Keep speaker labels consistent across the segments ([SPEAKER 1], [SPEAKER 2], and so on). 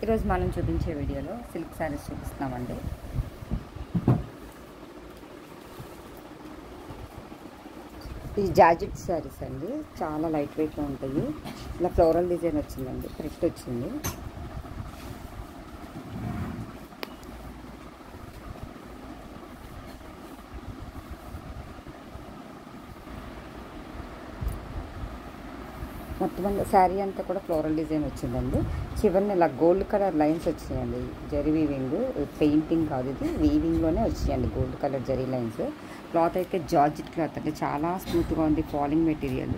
[SPEAKER 1] ఈరోజు మనం చూపించే వీడియోలో సిల్క్ శారీస్ చూపిస్తున్నామండి. ఈ జార్జెట్ శారీస్ అండి, చాలా లైట్ వెయిట్లో ఉంటాయి. ఇలా ఫ్లోరల్ డిజైన్ వచ్చిందండి, ప్రింట్ వచ్చింది. మొత్తం శారీ అంతా కూడా ఫ్లోరల్ డిజైన్ వచ్చిందండి. చివరిని ఇలా గోల్డ్ కలర్ లైన్స్ వచ్చినాయండి. జరీ వీవింగ్, పెయింటింగ్ కాదు, ఇది వీవింగ్లోనే వచ్చాయండి gold colour zari lines. Cloth అయితే జార్జెట్ క్లాత్ అంటే చాలా స్మూత్గా ఉంది. ఫాలింగ్ మెటీరియల్,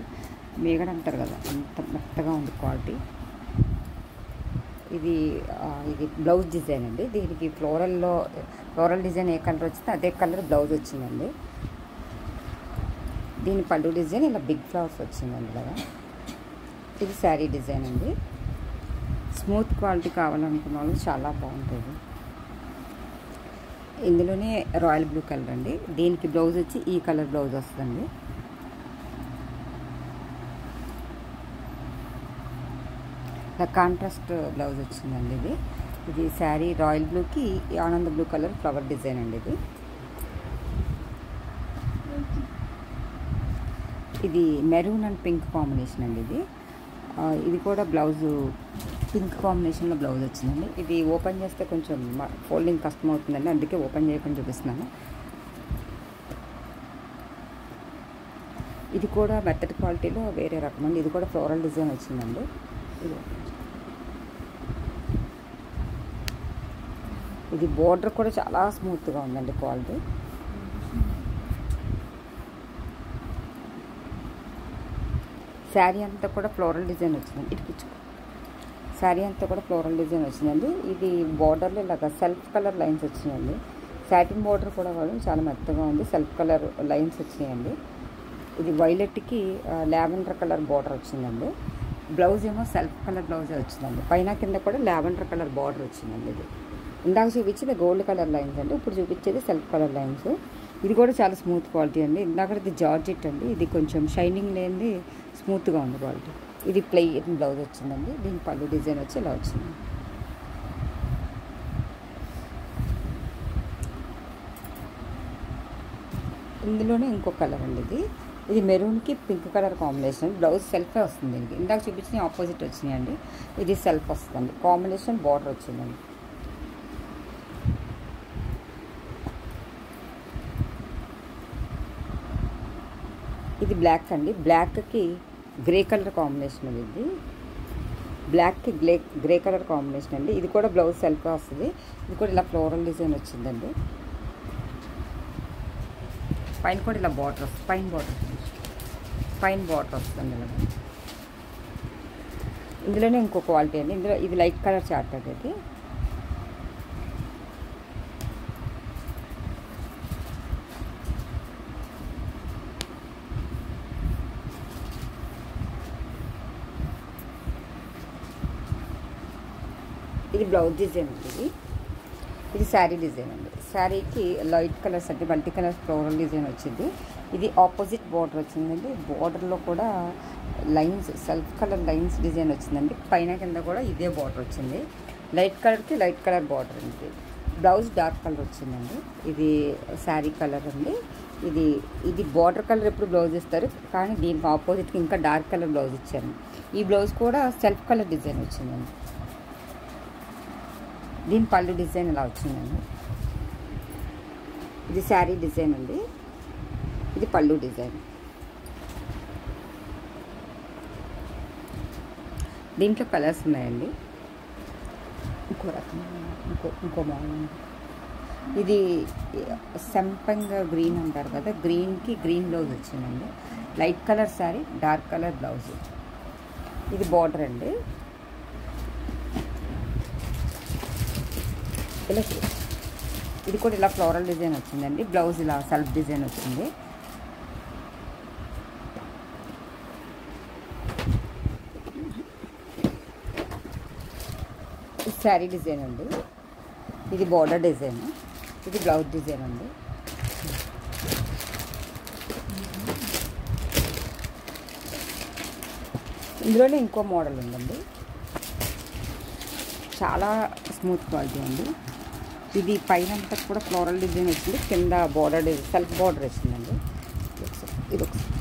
[SPEAKER 1] మేగడ అంటారు కదా, అంత మెత్తగా ఉంది క్వాలిటీ. ఇది బ్లౌజ్ డిజైన్ అండి. దీనికి ఫ్లోరల్ డిజైన్ ఏ కలర్ వచ్చిందో అదే కలర్ బ్లౌజ్ వచ్చిందండి. దీని పళ్ళు డిజైన్ ఇలా బిగ్ ఫ్లవర్స్ వచ్చిందండి కదా. ఇది శారీ డిజైన్ అండి. స్మూత్ క్వాలిటీ కావాలనుకున్న వాళ్ళు చాలా బాగుంటుంది. ఇందులోనే రాయల్ బ్లూ కలర్ అండి. దీనికి బ్లౌజ్ వచ్చి ఈ కలర్ బ్లౌజ్ వస్తుందండి. ఇలా కాంట్రాస్ట్ బ్లౌజ్ వచ్చిందండి. ఇది శారీ రాయల్ బ్లూకి ఆనంద బ్లూ కలర్ ఫ్లవర్ డిజైన్ అండి. ఇది మెరూన్ అండ్ పింక్ కాంబినేషన్ అండి. ఇది కూడా బ్లౌజు పింక్ కాంబినేషన్లో బ్లౌజ్ వచ్చిందండి. ఇది ఓపెన్ చేస్తే కొంచెం ఫోల్డింగ్ కష్టం అవుతుందండి, అందుకే ఓపెన్ చేయకుండా చూపిస్తున్నాను. ఇది కూడా మెత్తటి క్వాలిటీలో వేరే రకం అండి. ఇది కూడా ఫ్లోరల్ డిజైన్ వచ్చిందండి. ఇది బోర్డర్ కూడా చాలా స్మూత్గా ఉందండి క్వాలిటీ. శారీ అంతా కూడా ఫ్లోరల్ డిజైన్ వచ్చిందండి. శారీ అంతా కూడా ఫ్లోరల్ డిజైన్ వచ్చిందండి. ఇది బోర్డర్లో ఇలాగ సెల్ఫ్ కలర్ లైన్స్ వచ్చినాయండి. సాటిన్ బోర్డర్ కూడా చాలా మెత్తగా ఉంది. సెల్ఫ్ కలర్ లైన్స్ వచ్చినాయండి. ఇది వైలెట్కి లావెండర్ కలర్ బోర్డర్ వచ్చిందండి. బ్లౌజ్ ఏమో సెల్ఫ్ కలర్ బ్లౌజే వచ్చిందండి. పైన కింద కూడా లావెండర్ కలర్ బోర్డర్ వచ్చిందండి. ఇది ఇందాక చూపించేది గోల్డ్ కలర్ లైన్స్ అండి, ఇప్పుడు చూపించేది సెల్ఫ్ కలర్ లైన్స్. ఇది కూడా చాలా స్మూత్ క్వాలిటీ అండి. ఇందాకది జార్జెట్ అండి, ఇది కొంచెం షైనింగ్ లేనిది స్మూత్గా ఉంది క్వాలిటీ. ఇది ప్లెయిన్ బ్లౌజ్ వచ్చిందండి. దీని పళ్ళు డిజైన్ వచ్చి ఇలా వచ్చింది. ఇందులోనే ఇంకో కలర్ అండి. ఇది మెరూన్కి పింక్ కలర్ కాంబినేషన్. బ్లౌజ్ సెల్ఫే వస్తుంది దీనికి. ఇందాక చూపించిన ఆపోజిట్ వచ్చినాయండి. ఇది సెల్ఫ్ వస్తుందండి. కాంబినేషన్ బార్డర్ వచ్చిందండి. ఇది బ్లాక్ అండి. బ్లాక్కి గ్రే కలర్ కాంబినేషన్ అండి. ఇది బ్లాక్కి గ్రే కలర్ కాంబినేషన్ అండి. ఇది కూడా బ్లౌజ్ సెల్ఫ్ వస్తుంది. ఇది కూడా ఇలా ఫ్లోరల్ డిజైన్ వచ్చిందండి. పైన కూడా ఇలా బార్డర్ వస్తుంది. పైన బార్డర్ వస్తుంది ఇలా. ఇందులోనే ఇంకో క్వాలిటీ అండి. ఇది లైట్ కలర్ చార్ట్ అండి. ఇది బ్లౌజ్ డిజైన్ అండి. ఇది శారీ డిజైన్ అండి. శారీకి లైట్ కలర్స్ అంటే మల్టీ కలర్స్ ఫ్లోరల్ డిజైన్ వచ్చింది. ఇది ఆపోజిట్ బార్డర్ వచ్చిందండి. బార్డర్లో కూడా lines, self colour lines design వచ్చిందండి. పైన కింద కూడా ఇదే బార్డర్ వచ్చింది. లైట్ కలర్కి లైట్ కలర్ బార్డర్ అండి. బ్లౌజ్ డార్క్ కలర్ వచ్చిందండి. ఇది శారీ కలర్ అండి. ఇది బార్డర్ కలర్ ఎప్పుడు బ్లౌజ్ ఇస్తారు, కానీ దీనికి ఆపోజిట్కి ఇంకా డార్క్ కలర్ బ్లౌజ్ ఇచ్చారు. ఈ బ్లౌజ్ కూడా సెల్ఫ్ కలర్ డిజైన్ వచ్చిందండి. దీని పళ్ళు డిజైన్ ఇలా వచ్చిందండి. ఇది శారీ డిజైన్ అండి. ఇది పళ్ళు డిజైన్. దీంట్లో కలర్స్ ఉన్నాయండి. ఇంకో రకం, ఇంకో మోడల్. ఇది సంపంగా గ్రీన్ అంటారు కదా, గ్రీన్కి గ్రీన్ బ్లౌజ్ వచ్చిందండి. Light colour sari, dark colour blouse. ఇది బార్డర్ అండి. ఇలా ఇది కూడా ఇలా ఫ్లోరల్ డిజైన్ వచ్చిందండి. బ్లౌజ్ ఇలా సెల్ఫ్ డిజైన్ వచ్చింది. ఇది శారీ డిజైన్ అండి. ఇది బార్డర్ డిజైన్. ఇది బ్లౌజ్ డిజైన్ అండి. ఇందులోనే ఇంకో మోడల్ ఉందండి. చాలా స్మూత్ క్వాలిటీ అండి. ఇది పైన అంతా కూడా ఫ్లోరల్ డిజైన్ వచ్చింది, కింద బార్డర్ సెల్ఫ్ బార్డర్ వచ్చిందండి. ఇది ఒకసారి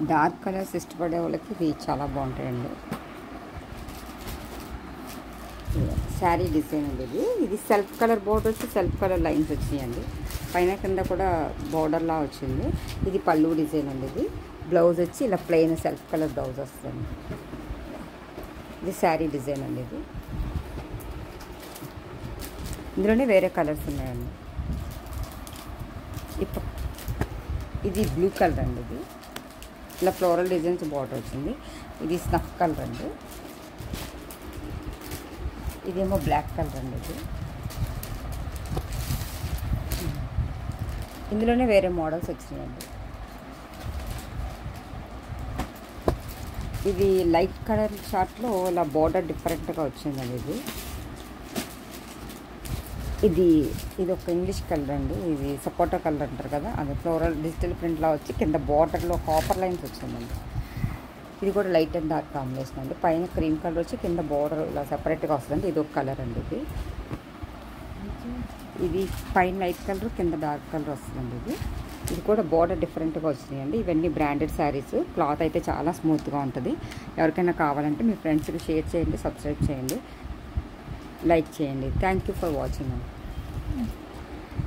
[SPEAKER 1] డార్క్ కలర్స్ ఇష్టపడే వాళ్ళకి ఇది చాలా బాగుంటాయండి. శారీ డిజైన్ అండి ఇది సెల్ఫ్ కలర్ బోర్డర్ వచ్చి సెల్ఫ్ కలర్ లైన్స్ వచ్చినాయండి. పైన కింద కూడా బోర్డర్లా వచ్చింది. ఇది పళ్ళు డిజైన్ అండి. ఇది బ్లౌజ్ వచ్చి ఇలా ప్లెయిన్ సెల్ఫ్ కలర్ బ్లౌజ్ వస్తుంది. ఇది శారీ డిజైన్ అండి. ఇందులోనే వేరే కలర్స్ ఉన్నాయండి. ఇది బ్లూ కలర్ అండి. ఇది ఇలా ఫ్లోరల్ డిజైన్స్ బార్డర్ వచ్చింది. ఇది స్నఫ్ కలర్ అండి. ఇదేమో బ్లాక్ కలర్ అండి. ఇందులోనే వేరే మోడల్స్ వచ్చినాయండి. ఇది లైట్ కలర్ షార్ట్లో ఇలా బార్డర్ డిఫరెంట్గా వచ్చిందండి. ఇది ఒక ఇంగ్లీష్ కలర్ అండి. ఇది సపోటా కలర్ అంటారు కదా, అది ఫ్లోరల్ డిజిటల్ ప్రింట్లా వచ్చి కింద బార్డర్లో కాపర్ లైన్స్ వచ్చిందండి. ఇది కూడా లైట్ అండ్ డార్క్ కాంబినేషన్ అండి. పైన క్రీమ్ కలర్ వచ్చి కింద బార్డర్ ఇలా సపరేట్గా వస్తుందండి. ఇది ఒక కలర్ అండి. ఇది పైన లైట్ కలర్ కింద డార్క్ కలర్ వస్తుందండి. ఇది కూడా బార్డర్ డిఫరెంట్గా వచ్చినాయండి. ఇవన్నీ బ్రాండెడ్ శారీస్. క్లాత్ అయితే చాలా స్మూత్గా ఉంటుంది. ఎవరికైనా కావాలంటే మీ ఫ్రెండ్స్కి షేర్ చేయండి, సబ్స్క్రైబ్ చేయండి, లైక్ చేయండి. Thank you for watching.